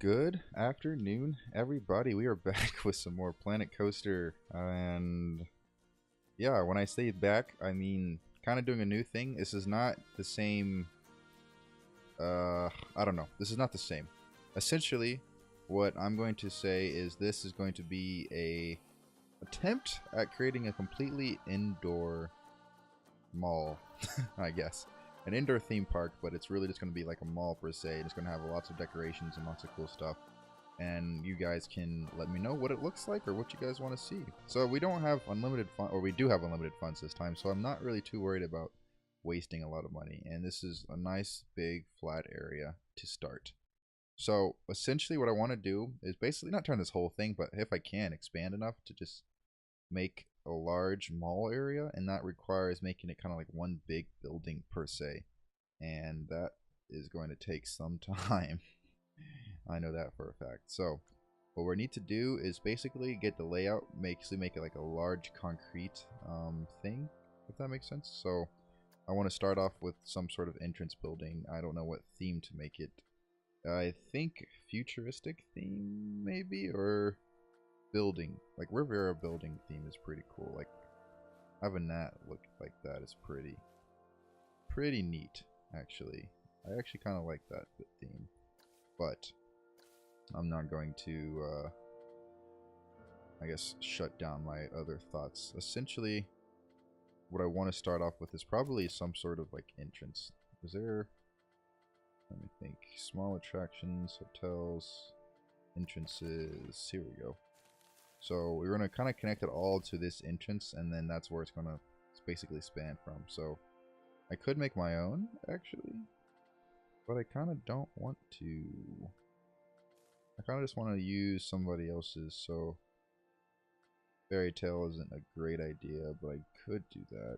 Good afternoon, everybody. We are back with some more Planet Coaster, and yeah, when I say back, I mean kind of doing a new thing. This is not the same. I don't know. This is not the same. Essentially, what I'm going to say is this is going to be a attempt at creating a completely indoor mall, I guess. An indoor theme park, but it's really just going to be like a mall per se. It's going to have lots of decorations and lots of cool stuff. And you guys can let me know what it looks like or what you guys want to see. So we don't have unlimited fun, or we do have unlimited funds this time, so I'm not really too worried about wasting a lot of money. And this is a nice big flat area to start. So essentially what I want to do is basically not turn this whole thing, but if I can, expand enough to just make a large mall area, and that requires making it kind of like one big building per se, and that is going to take some time. I know that for a fact. So what we need to do is basically get the layout, make it like a large concrete thing, if that makes sense. So I want to start off with some sort of entrance building. I don't know what theme to make it. I think futuristic theme maybe, or building, like Rivera building theme is pretty cool. Like having that look like that is pretty neat actually. I actually kind of like that theme, but I'm not going to I guess shut down my other thoughts. Essentially what I want to start off with is probably some sort of like entrance. Is there, let me think, small attractions, hotels, entrances, here we go. So we're going to kind of connect it all to this entrance, and then that's where it's going to basically span from. So I could make my own, actually, but I kind of don't want to. I kind of just want to use somebody else's, so Fairy Tale isn't a great idea, but I could do that.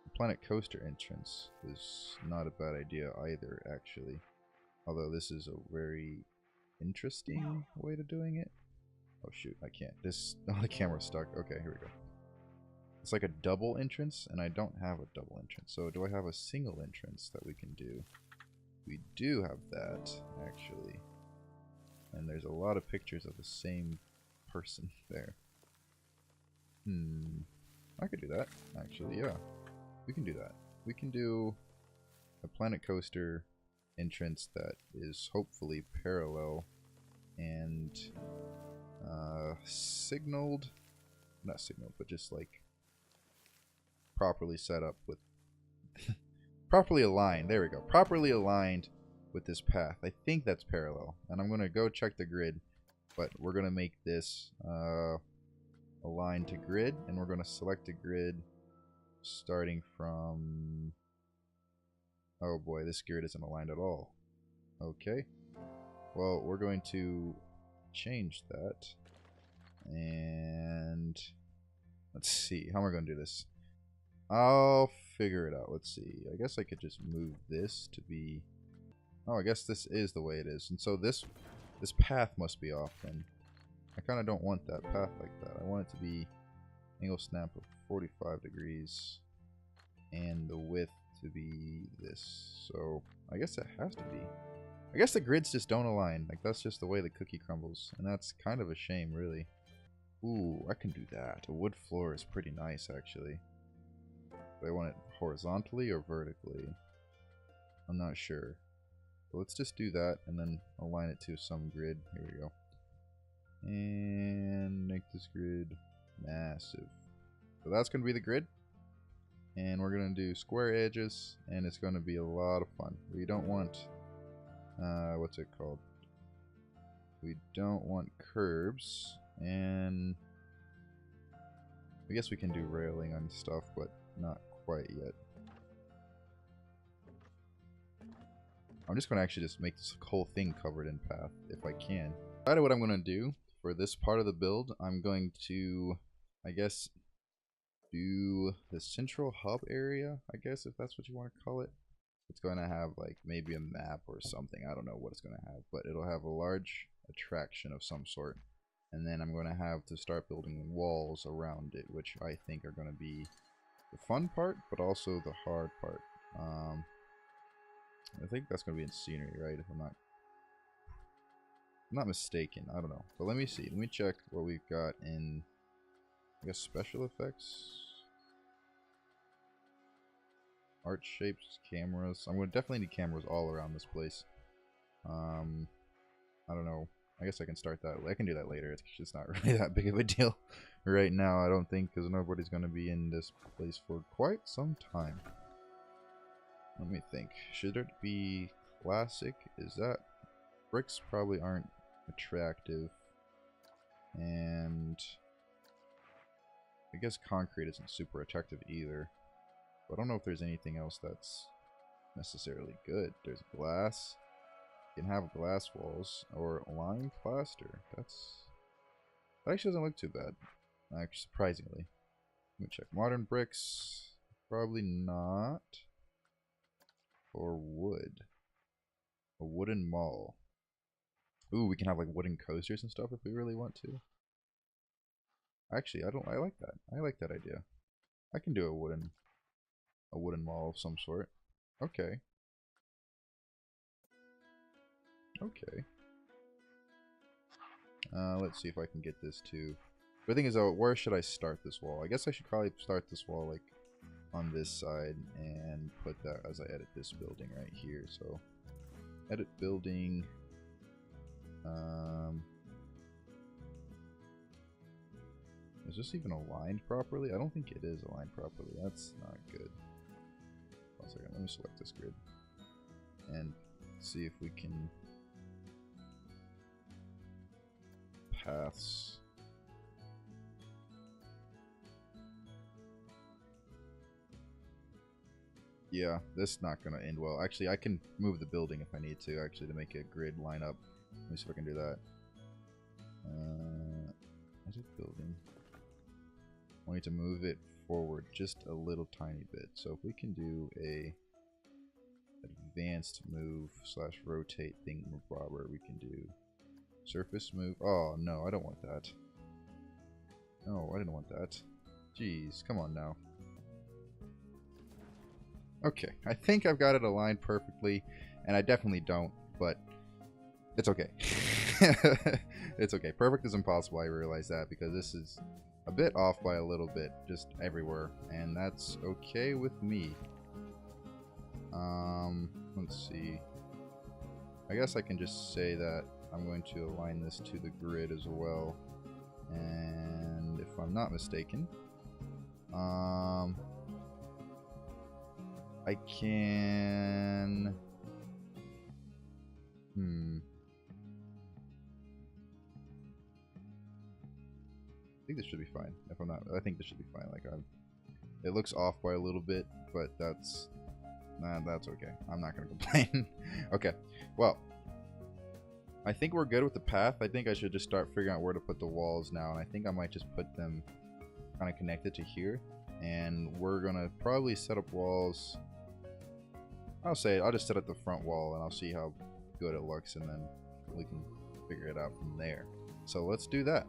The Planet Coaster entrance is not a bad idea either, actually. Although this is a very interesting way to doing it. Oh shoot, I can't. Oh, the camera's stuck. Okay, here we go. It's like a double entrance, and I don't have a double entrance. So do I have a single entrance that we can do? We do have that, actually. And there's a lot of pictures of the same person there. I could do that, actually, yeah. We can do that. We can do a Planet Coaster entrance that is hopefully parallel and signaled, not signaled, but just like properly set up with properly aligned, there we go, properly aligned with this path. I think that's parallel, and I'm going to go check the grid, but we're going to make this aligned to grid, and we're going to select a grid starting from, oh boy, this grid isn't aligned at all. Okay, well, we're going to change that. And let's see, how am I going to do this? I'll figure it out. Let's see. I guess I could just move this to be, oh, I guess this is the way it is. And so this path must be off then. I kind of don't want that path like that. I want it to be angle snap of 45 degrees and the width to be this. So I guess it has to be. I guess the grids just don't align. Like, that's just the way the cookie crumbles, and that's kind of a shame, really. Ooh, I can do that. A wood floor is pretty nice, actually. Do I want it horizontally or vertically? I'm not sure. But let's just do that and then align it to some grid. Here we go. And make this grid massive. So that's going to be the grid. And we're going to do square edges, and it's going to be a lot of fun. We don't want, what's it called? We don't want curbs. And I guess we can do railing on stuff, but not quite yet. I'm just going to actually just make this whole thing covered in path, if I can. Decided what I'm going to do for this part of the build. I'm going to, I guess, do the central hub area, I guess, if that's what you want to call it. It's going to have like maybe a map or something. I don't know what it's going to have, but it'll have a large attraction of some sort. And then I'm going to have to start building walls around it, which I think are going to be the fun part, but also the hard part. I think that's going to be in scenery, right? If I'm not I'm not mistaken. I don't know. But let me see. Let me check what we've got in, I guess, special effects. Art shapes, cameras. I'm going to definitely need cameras all around this place. I don't know. I guess I can start that. I can do that later. It's just not really that big of a deal right now, I don't think, because nobody's going to be in this place for quite some time. Let me think. Should it be classic? Is that... Bricks probably aren't attractive. And... I guess concrete isn't super attractive either. But I don't know if there's anything else that's necessarily good. There's glass. You can have glass walls. Or lime plaster. That actually doesn't look too bad. Actually, surprisingly. Let me check. Modern bricks. Probably not. Or wood. A wooden mall. Ooh, we can have like wooden coasters and stuff if we really want to. Actually, I like that. I like that idea. I can do a wooden mall of some sort. Okay. Okay. Let's see if I can get this too. The thing is though, where should I start this wall? I guess I should probably start this wall like on this side and put that as I edit this building right here. So edit building. Is this even aligned properly? I don't think it is aligned properly. That's not good. One second, let me select this grid and see if we can paths. Yeah, this is not gonna end well. Actually, I can move the building if I need to, actually, to make a grid line up. Let me see if I can do that. Edit building. I need to move it forward just a little tiny bit. So if we can do a advanced move / rotate thing bobber, we can do surface move. Oh no, I don't want that. No, I didn't want that. Jeez, come on now. Okay, I think I've got it aligned perfectly, and I definitely don't, but it's okay. It's okay. Perfect is impossible, I realize that, because this is a bit off by a little bit, just everywhere, and that's okay with me. Let's see. I guess I can just say that I'm going to align this to the grid as well, and if I'm not mistaken, I can... I think this should be fine. If I'm not, I think this should be fine. Like it looks off by a little bit, but that's okay. I'm not gonna complain. Okay, well, I think we're good with the path. I think I should just start figuring out where to put the walls now, and I think I might just put them kind of connected to here, and we're gonna probably set up walls. I'll just set up the front wall, and I'll see how good it looks, and then we can figure it out from there. So let's do that.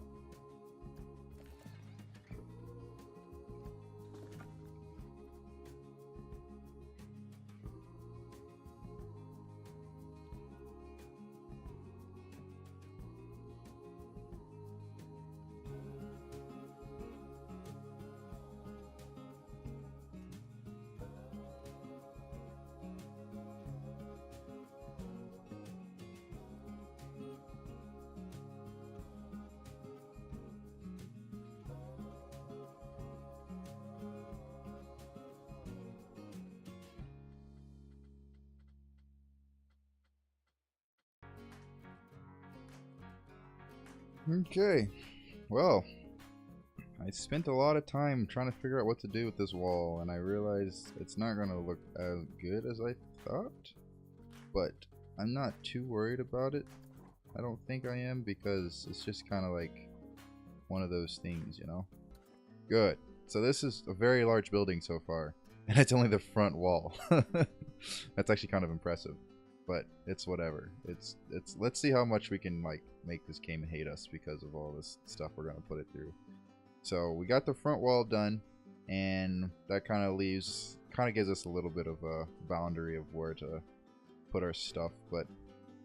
Okay, well, I spent a lot of time trying to figure out what to do with this wall, and I realized it's not going to look as good as I thought, but I'm not too worried about it. I don't think I am, because it's just kind of like one of those things, you know? Good. So this is a very large building so far, and it's only the front wall. That's actually kind of impressive. But it's whatever. It's let's see how much we can like make this game hate us because of all this stuff we're gonna put it through. So we got the front wall done, and that kind of gives us a little bit of a boundary of where to put our stuff. But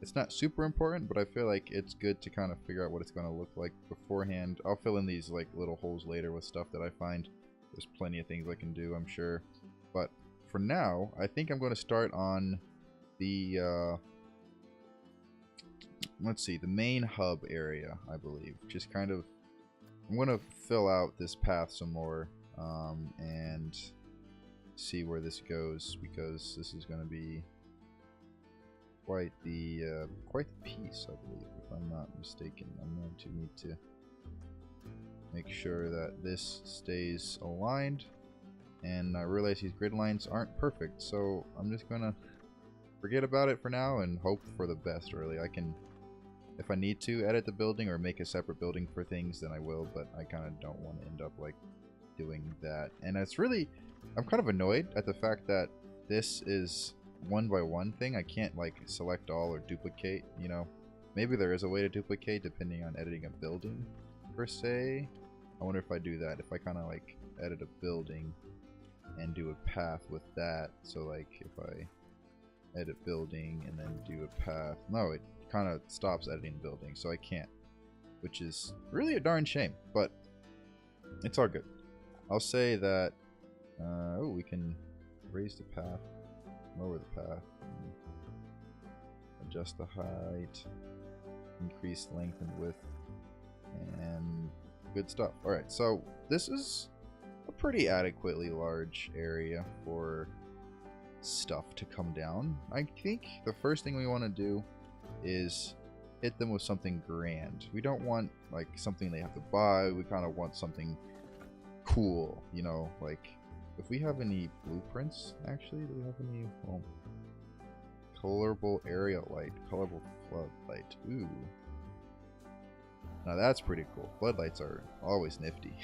It's not super important, but I feel like it's good to kind of figure out what it's going to look like beforehand. I'll fill in these like little holes later with stuff that I find. There's plenty of things I can do, I'm sure. But for now, I think I'm going to start on the, let's see, the main hub area, I believe. Just kind of, I'm going to fill out this path some more and see where this goes, because this is going to be quite the piece, I believe, if I'm not mistaken. I'm going to need to make sure that this stays aligned, and I realize these grid lines aren't perfect, so I'm just gonna forget about it for now and hope for the best. Really, I can, if I need to edit the building or make a separate building for things, then I will, but I kind of don't want to end up like doing that. And it's really, I'm kind of annoyed at the fact that this is one by one thing. I can't like select all or duplicate, you know. Maybe there is a way to duplicate depending on editing a building per se. I wonder if I do that, if I kind of like edit a building and do a path with that. So like if I edit building and then do a path, no, it kind of stops editing building, so I can't, which is really a darn shame, but it's all good. I'll say that oh, we can raise the path, lower the path, adjust the height, increase length and width, and good stuff. Alright, so this is a pretty adequately large area for stuff to come down. I think the first thing we want to do is hit them with something grand. We don't want like something they have to buy. We kind of want something cool, you know, like if we have any blueprints, actually, do we have any, well, colorable area light, colorable floodlight, ooh. Now that's pretty cool. Floodlights are always nifty.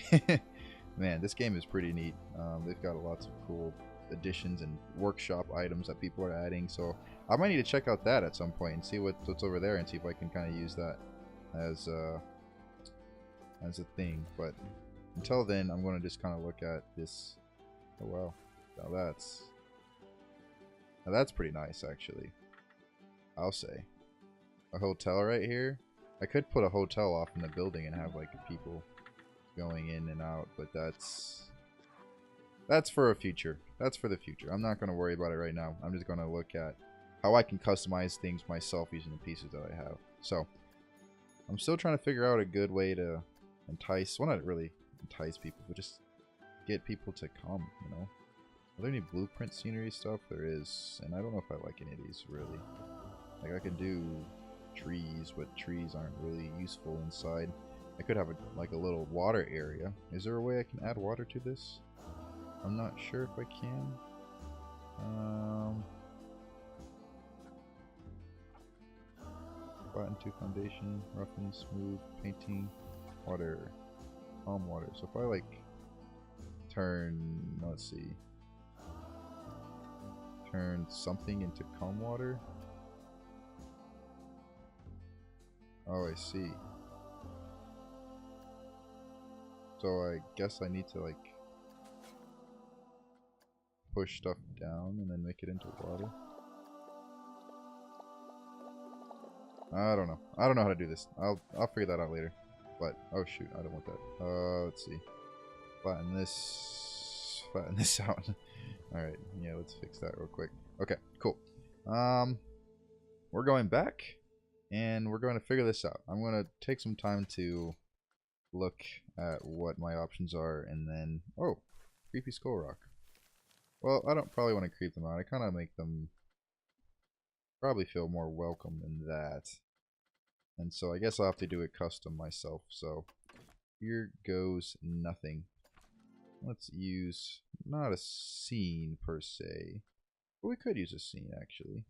Man, this game is pretty neat. They've got lots of cool additions and workshop items that people are adding, so I might need to check out that at some point and see what's over there and see if I can kind of use that as a thing. But until then, I'm going to just kind of look at this. Oh wow, now that's pretty nice, actually. I'll say a hotel right here. I could put a hotel off in the building and have like people going in and out, but that's for a future. That's for the future. I'm not going to worry about it right now. I'm just going to look at how I can customize things myself using the pieces that I have. So I'm still trying to figure out a good way to entice, well, not really entice people, but just get people to come, you know. Are there any blueprint scenery stuff? There is, and I don't know if I like any of these really. Like I can do trees, but trees aren't really useful inside. I could have like a little water area. Is there a way I can add water to this? I'm not sure if I can. Flatten to foundation, rough and smooth, painting, water, calm water. So if I like turn, let's see, turn something into calm water. Oh, I see. So I guess I need to like push stuff down and then make it into water. I don't know. I don't know how to do this. I'll figure that out later. But oh shoot, I don't want that. Let's see. Flatten this out. All right. Yeah, let's fix that real quick. Okay, cool. We're going back and we're going to figure this out. I'm going to take some time to look at what my options are, and then oh, creepy skull rock. Well, I don't probably want to creep them out. I kind of make them probably feel more welcome in that. And so I guess I'll have to do it custom myself. So here goes nothing. Let's use not a scene per se, but we could use a scene actually.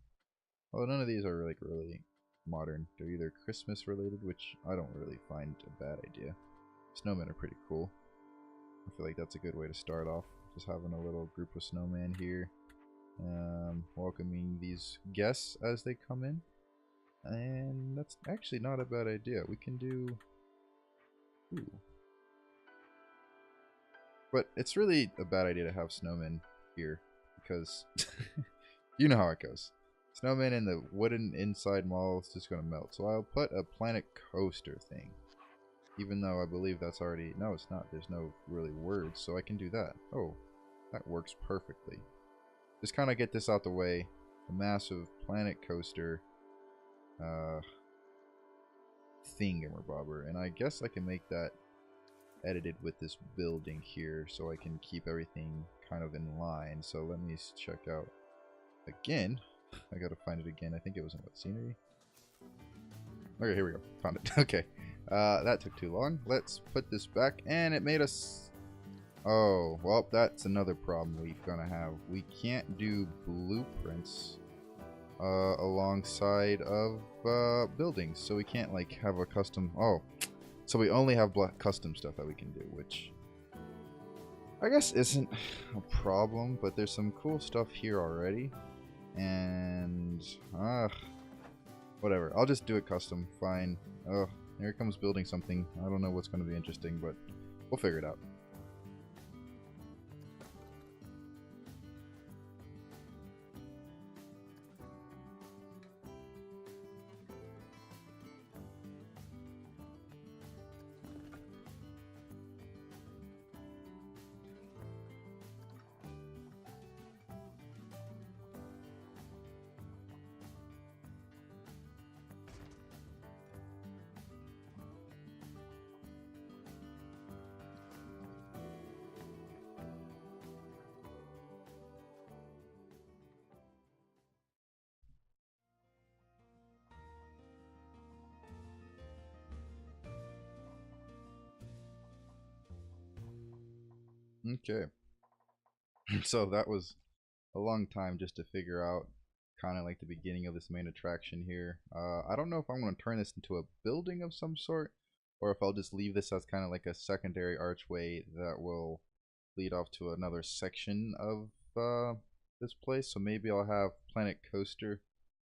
Although none of these are like really modern. They're either Christmas related, which I don't really find a bad idea. Snowmen are pretty cool. I feel like that's a good way to start off. Just having a little group of snowmen here. Welcoming these guests as they come in. And that's actually not a bad idea. We can do... Ooh. But it's really a bad idea to have snowmen here. Because you know how it goes. Snowman and the wooden inside mall is just going to melt. So I'll put a planet coaster thing. Even though I believe that's already... No, it's not. There's no really words, so I can do that. Oh, that works perfectly. Just kind of get this out the way. A massive planet coaster thingamabobber. And I guess I can make that edited with this building here so I can keep everything kind of in line. So let me check out again. I gotta find it again. I think it was in what, scenery? Okay, here we go. Found it. Okay. That took too long. Let's put this back, and it made us... Oh, well, that's another problem we're gonna have. We can't do blueprints alongside of buildings, so we can't like have a custom... Oh, so we only have custom stuff that we can do, which I guess isn't a problem, but there's some cool stuff here already. And whatever, I'll just do it custom. Fine. Oh, here comes building something. I don't know what's going to be interesting, but we'll figure it out. Okay. So that was a long time just to figure out kind of like the beginning of this main attraction here. I don't know if I'm going to turn this into a building of some sort, or if I'll just leave this as kind of like a secondary archway that will lead off to another section of this place. So maybe I'll have Planet Coaster.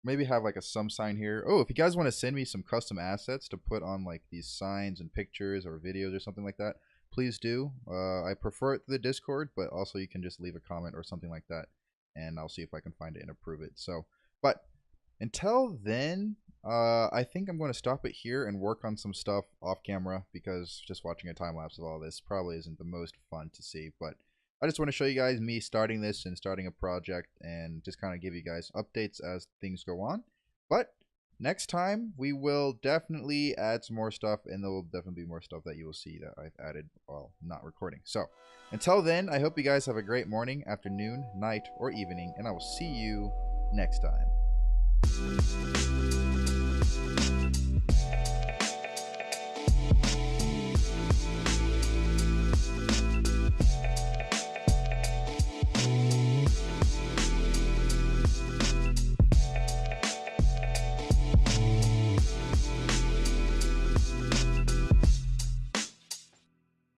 Maybe have like a some sign here. Oh, if you guys want to send me some custom assets to put on like these signs and pictures or videos or something like that, please do. I prefer it through the Discord, but also you can just leave a comment or something like that, and I'll see if I can find it and approve it. So, but until then, I think I'm going to stop it here and work on some stuff off camera, because just watching a time lapse of all this probably isn't the most fun to see. But I just want to show you guys me starting this and starting a project, and just kind of give you guys updates as things go on. But next time, we will definitely add some more stuff, and there will definitely be more stuff that you will see that I've added while not recording. So, until then, I hope you guys have a great morning, afternoon, night, or evening, and I will see you next time.